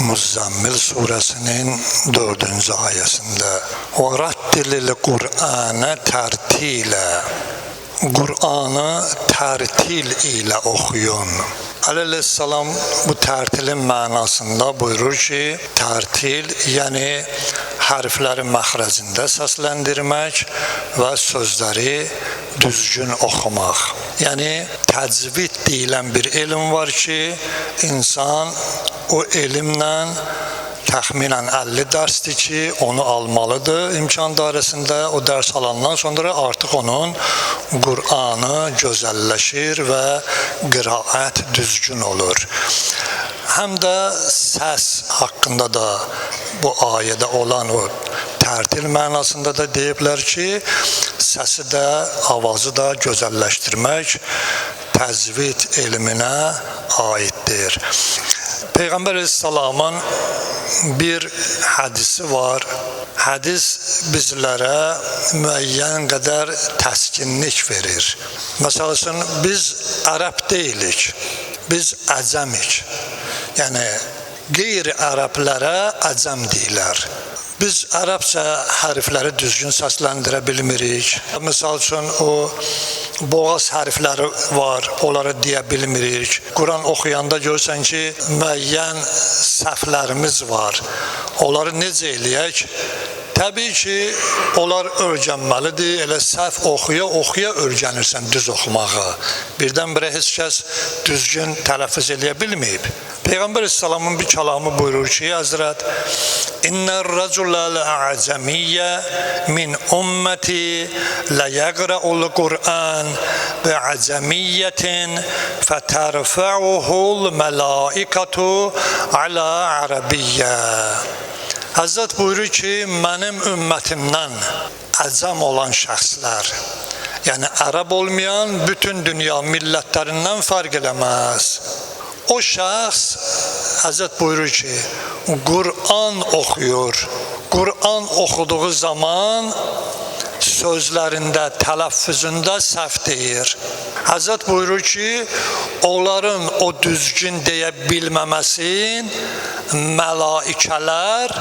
Muzammil suresinin 4. ayesinde وَرَتِّلِ الْقُرْآنَ تَرْتِيلًا Kur'an'ı tertil ile okuyun. Aleyhisselam bu tertilin manasında buyurur ki, tertil yani harfleri məxrəcində səsləndirmək və sözləri düzgün oxumaq. Yəni təcvid deyilən bir elm var ki, insan o elmlə təxminən 50 dərsdir ki, onu almalıdır imkan dairəsində. O dərs alandan sonra artıq onun Qur'anı gözəlləşir və qiraət düzgün olur. Həm də səs haqqında da bu ayədə olan o tərtil mənasında da deyiblər ki, səsi də, avazı da gözəlləşdirmək təzvid elminə aiddir. Peyğəmbər Aleyhisselamın bir hədisi var. Hədis bizlərə müəyyən qədər təskinlik verir. Məsələn, biz ərəb deyilik, biz əcəmik. Yəni, qeyri-ərəblərə əcəm deyilər. Biz ərəbcə hərfləri düzgün səsləndirə bilmirik. Misal üçün, o boğaz hərfləri var, onları deyə bilmirik. Quran oxuyanda görsən ki, müəyyən səhvlərimiz var. Onları necə eləyək? Təbii ki, onlar öyrənməlidir. Elə səhv oxuya öyrənirsən düz oxumağı. Birdən-birə heç kəs düzgün tələffüz eləyə bilməyib. Peyğəmbər İslamın bir kəlamı buyurur ki, Həzrət, İnnər-rəculəl əcəmiyyə min ümməti ləyəqrəul Qur'an bi'əcəmiyyətin fətərfəuhul mələikətü alə ərəbiyyə. Həzrət buyurur ki, mənim ümmətimdən əcəm olan şəxslər, yəni ərəb olmayan bütün dünya millətlərindən fərq eləməz. O şəxs, Həzrət buyurur ki, Qur'an oxuyur. Qur'an oxuduğu zaman sözlərində, tələffüzündə səhv deyir. Həzrət buyurur ki, onların o düzgün deyə bilməməsin, mələikələr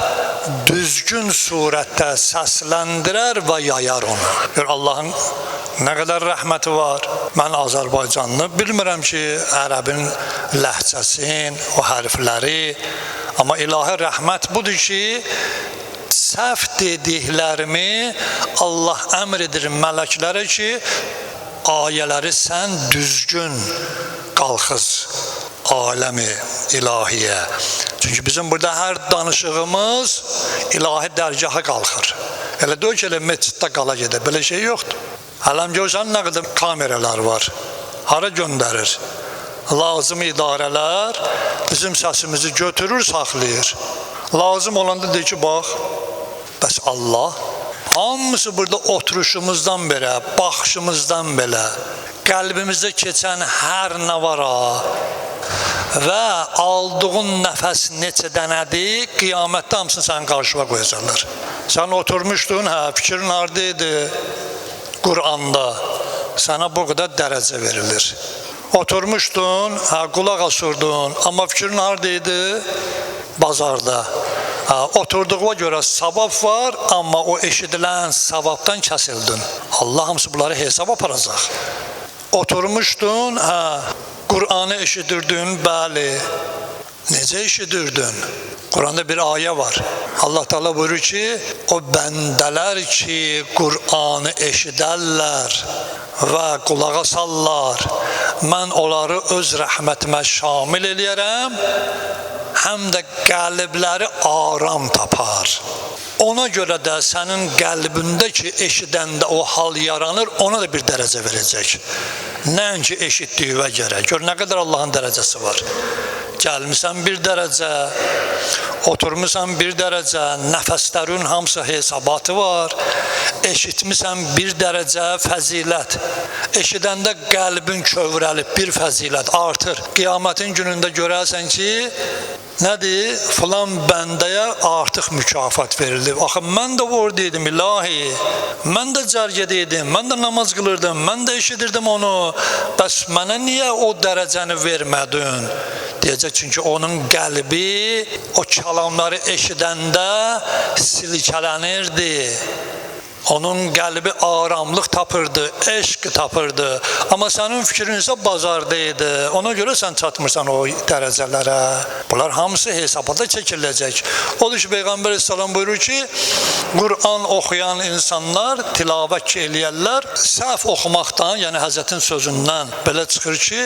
düzgün surətdə səsləndirər və yayar onu. Allahın nə qədər rəhməti var. Mən Azərbaycanlı bilmirəm ki, ərəbin ləhcəsin, o hərfləri. Amma ilahi rəhmət budur ki, səhv dediklərimi Allah əmr edir mələklərə ki, ayələri sən düzgün qalxız aləmi ilahiyə. Çünki bizim burada hər danışığımız ilahi dərgaha qalxır. Elə deyil ki, elə meçiddə qala gedir, belə şey yoxdur. Hələm görsən nə qədər kameralar var, hara göndərir? Lazım idarələr bizim səsimizi götürür, saxlayır. Lazım olanda deyir ki, bax, bəs Allah, hamısı burada oturuşumuzdan belə, baxışımızdan belə, qəlbimizdə keçən hər nə var və aldığın nəfəs neçə dənədir, qiyamətdə hamısını sənin qarşıma qoyacaqlar. Sən oturmuşdun, fikrin haradaydı? Qur'anda sənə bu qədər dərəcə verilir. Oturmuşdun, qulaq asırdın, amma fikrin haradaydı? Bazarda. Oturduğuna görə savab var, amma o eşidilən savabdan kəsildin. Allah hamısı bunları hesab aparacaq. Oturmuşdun, Qur'anı eşidirdin, bəli. Necə eşidirdin? Quranda bir ayə var. Allah Teala buyurur ki, o bəndələr ki, Qur'anı eşidərlər və qulağa sallar, mən onları öz rəhmətimə şamil eləyərəm, həm də qəlbləri aram tapar. Ona görə də sənin qəlbindəki eşidəndə o hal yaranır, ona da bir dərəcə verəcək. Nəinki eşitdiyivə gərək. Gör, nə qədər Allahın dərəcəsi var. Gəlmisən bir dərəcə, oturmuşsan bir dərəcə, nəfəslərin hamısı hesabatı var. Eşitmişsən bir dərəcə fəzilət. Eşidəndə qəlbin kövrəlib bir fəzilət artır. Qiyamətin günündə görərsən ki, Nədir? Filan bəndəyə artıq mükafat verildi. Axı mən də oradaydım ilahi. Mən də cərgədəydim. Mən də namaz qılırdım. Mən də eşidirdim onu. Bəs mənə niyə o dərəcəni vermədin? Deyəcək, çünki onun qəlbi o kəlamları eşidəndə silkələnirdi. Onun qəlbi aramlıq tapırdı, eşq tapırdı. Amma sənin fikrin isə bazardaydı. Ona görə sən çatmırsan o dərəcələrə. Bunlar hamısı hesabada çəkiləcək. Odur ki, Peyğəmbər əsələm buyurur ki, Qur'an oxuyan insanlar, tilavət eləyərlər, səhv oxumaqdan, yəni Həzrətin sözündən belə çıxır ki,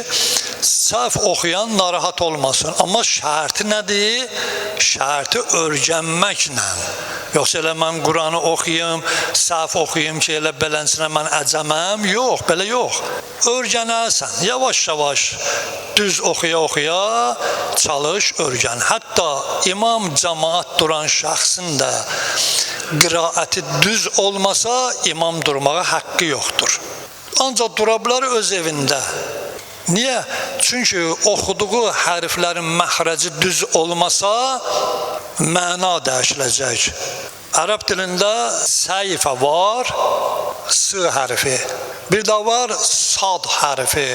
səhv oxuyan narahat olmasın. Amma şərti nədir? Şərti öyrənməklə. Yoxsa elə mən Qur'anı oxuyum, səhv oxuyum ki, elə belənsinə mən əcəməm. Yox, belə yox. Öyrənərsən, yavaş-yavaş, düz oxuya-oxuya çalış, öyrən. Hətta imam cəmaat duran şəxsin də qiraəti düz olmasa, imam durmağa haqqı yoxdur. Ancaq dura bilər öz evində. Niyə? Çünki oxuduğu hərflərin məxrəci düz olmasa, məna dəyişiləcək. Ərəb dilində səyifə var, s hərfi. Bir də var sad hərfi,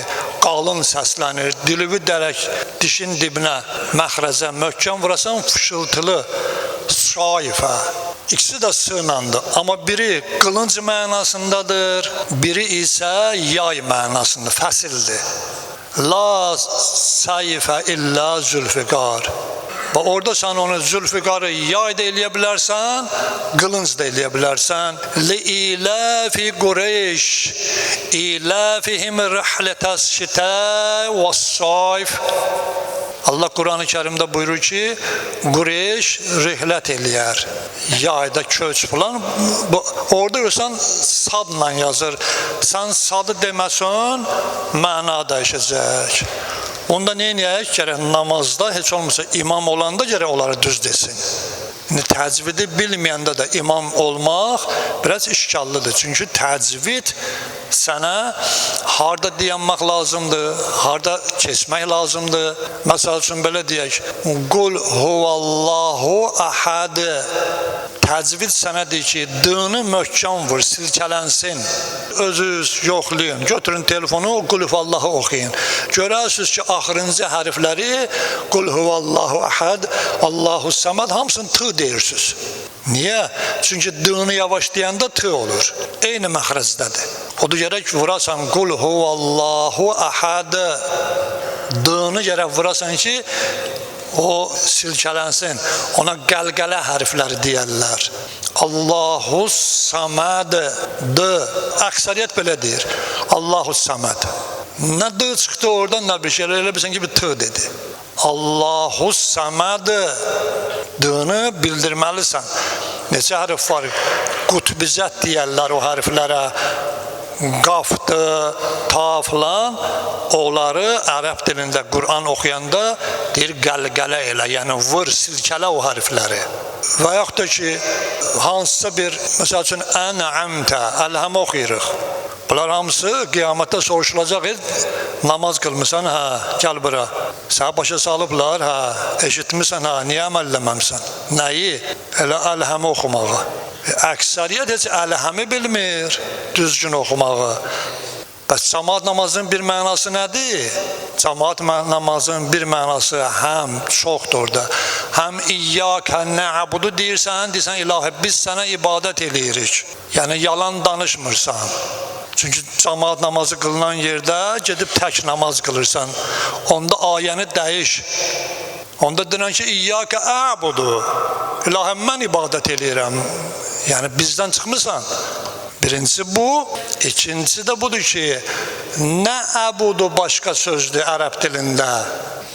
qalın səslənir, dilivi dərək dişin dibinə, məxrəcə, möhkəm vurasan fışıltılı, şaifə. İkisi də sığınandır, amma biri qılınc mənasındadır, biri isə yay mənasındadır, fəsildir. La səyifə illə zülfiqar. Və orada sən onu zülfiqarı yay da eləyə bilərsən, qılınc da eləyə bilərsən. Li-iləfi Qureyş, iləfihim rihlətəs şitə və sayf. Allah Qur'an-ı Kərimdə buyurur ki, Qureyş rihlət eləyər, yayda köç falan. Orada görsən sadla yazır. Sən sadı deməsən, məna dəyişəcək. Onda neyək? Gərək namazda heç olmasa imam olanda gərək onları düz desin. Təcvidi bilməyəndə də imam olmaq biraz işgallıdır. Çünki təcvid sənə harda dayanmaq lazımdır, harda keçmək lazımdır. Məsəl üçün belə deyək, Qul huvallahu əhəd. Təcvid sənə deyir ki, dığını möhkəm vur, silkələnsin. Özünüz yoxlayın, götürün telefonu, Qul huvallahu oxuyun. Görərsiniz ki, axırıncı hərfləri Qul huvallahu əhəd, Allahu səməd hamısını tı deyirsiniz. Niyə? Çünki dığını yavaşlayanda tı olur. Eyni məxrəcdədir. Odur gərək vurasan Qul huvallahu əhəd. Dığını gərək vurasan ki, o silkələnsin. Ona qəlqələ hərfləri deyərlər. Allahu səməd. D. Əksəriyyət belə deyir. Allahu səməd. Nə d çıxdı oradan, nə bir şeylər, elə bilsən ki, bir t dedi. Allahu səməd. D-ni bildirməlisən. Neçə hərf var? Qutbizət deyərlər o hərflərə. Qafdır, ta filan, onları ərəb dilində Qur'an oxuyanda deyir qəlqələ elə, yəni vur, silkələ o hərfləri. Və yaxud da ki, hansısa bir, məsəl üçün, ənəmtə, əlhəm oxuyuruq. Bunlar hamısı qiyamətdə soruşulacaq, namaz qılmısan, hə, gəl bura. Sənə başa salıblar, hə, eşitmirsən, hə, niyə əməlləməmsən? Nəyi? Elə əlhəmi oxumağı. Əksəriyyət heç əlhəmi bilmir, düzgün oxumağı. Bəs cəmaat namazının bir mənası nədir? Cəmaat namazının bir mənası həm çoxdur orada. Həm İyyəkə nə'budu deyirsən, ilahə biz sənə ibadət eləyirik. Yəni yalan danışmırsan. Çünki cəmaat namazı qılınan yerdə gedib tək namaz qılırsan. Onda ayəni dəyiş. Onda deyirən ki, İyyəkə əbudu. İlahə mən ibadət eləyirəm. Yəni bizdən çıxmırsan. Birincisi bu, ikincisi də budur ki, nə əbudu başqa sözdür ərəb dilində,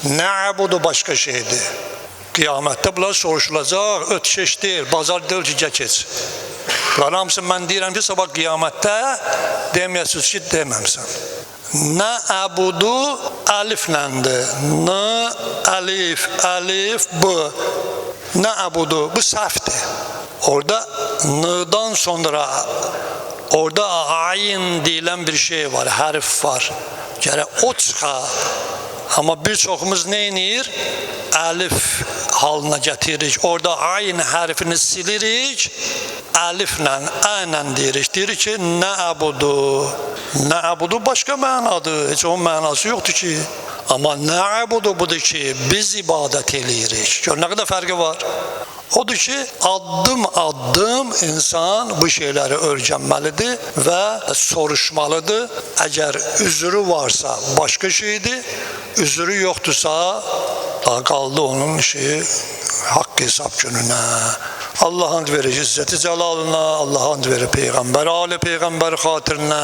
nə əbudu başqa şeydir. Qiyamətdə bunlar soruşulacaq, ötkeş deyil, bazar deyil ki, gəkeç. Bunlar hamısı mən deyirəm ki, sabah qiyamətdə deməyəsiniz ki, deməmsən. Nə əbudu əlifləndir, nə əlif, əlif, bu. Nə əbudu, bu səhvdir. Orada n-dan sonra orada ayn deyilən bir şey var, hərf var. Gərək o çıxa. Amma bir çoxumuz nə edir? Əlif halına gətiririk. Orada ayn hərfini silirik, əliflə, ənlə deyirik. Deyirik ki, nə'budu. Nə'budu başqa mənadır, heç onun mənası yoxdur ki. Amma nə'budu budur ki, biz ibadət eləyirik. Gör, nə qədər fərqi var? Odur ki, addım insan bu şeyləri öyrənməlidir və soruşmalıdır. Əgər üzrü varsa başqa şeydir, üzrü yoxdursa, qaldı onun şeyi haqq hesab gününə. Allah and verir İzzəti Cəlalına, Allah and verir Peyğəmbər, Ali Peyğəmbər xatirinə.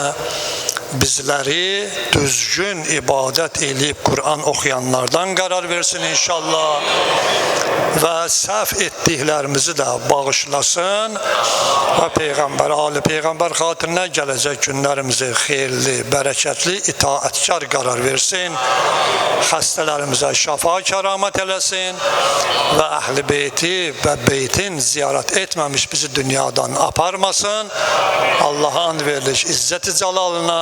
Bizləri düzgün ibadət eləyib Qur'an oxuyanlardan qərar versin inşallah və səhv etdiklərimizi də bağışlasın və Peyğəmbər, Ali Peyğəmbər xatirinə gələcək günlərimizi xeyirli, bərəkətli, itaətkar qərar versin, xəstələrimizə şəfa kəramət eləsin və əhl-i beyti və beytin ziyarət etməmiş bizi dünyadan aparmasın. Allah'a and verilir İzzəti Cəlalına,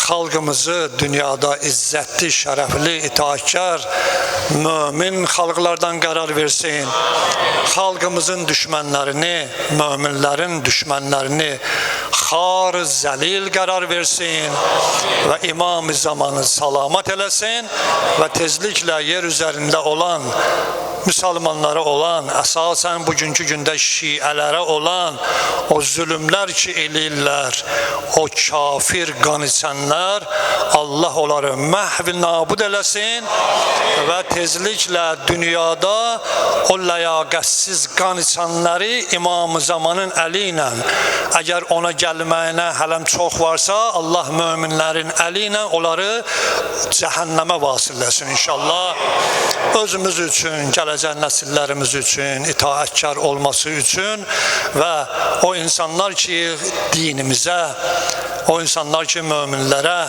xalqımızı dünyada izzətli, şərəfli, itaatkar, mömin xalqlardan qərar versin. Xalqımızın düşmənlərini, möminlərin düşmənlərini xar, zəlil qərar versin və imam-ı zamanı salamat eləsin və tezliklə yer üzərində olan, müsəlmanlara olan, əsasən bugünkü gündə şiələrə olan o zülümlər ki eləyirlər, o kafir qan içənlər, Allah onları məhv nabud eləsin və tezliklə dünyada o ləyaqətsiz qan içənləri İmam-ı Zamanın əli ilə, əgər ona gəlməyinə hələm çox varsa, Allah möminlərin əli ilə onları cəhənnəmə vasilləsin inşallah. Özümüz üçün, gələcək nəsillərimiz üçün, itaətkar olması üçün və o insanlar ki dinimizə, o insanlar ki möminlərə,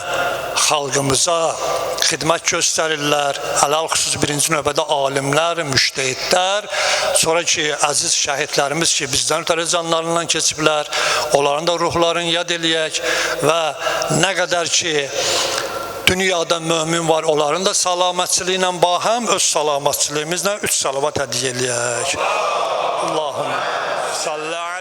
xalqımıza xidmət göstərirlər, ələl xüsus birinci növbədə alimlər, müştəhidlər, sonra ki əziz şəhidlərimiz ki bizdən ötəri canlarından keçiblər, onların da ruhlarını yad eləyək və nə qədər ki dünyada mömin var, onların da salamatçılığı ilə bahəm öz salamatçılığımızla 3 salavat hədiyyə eləyək. Allahümme salli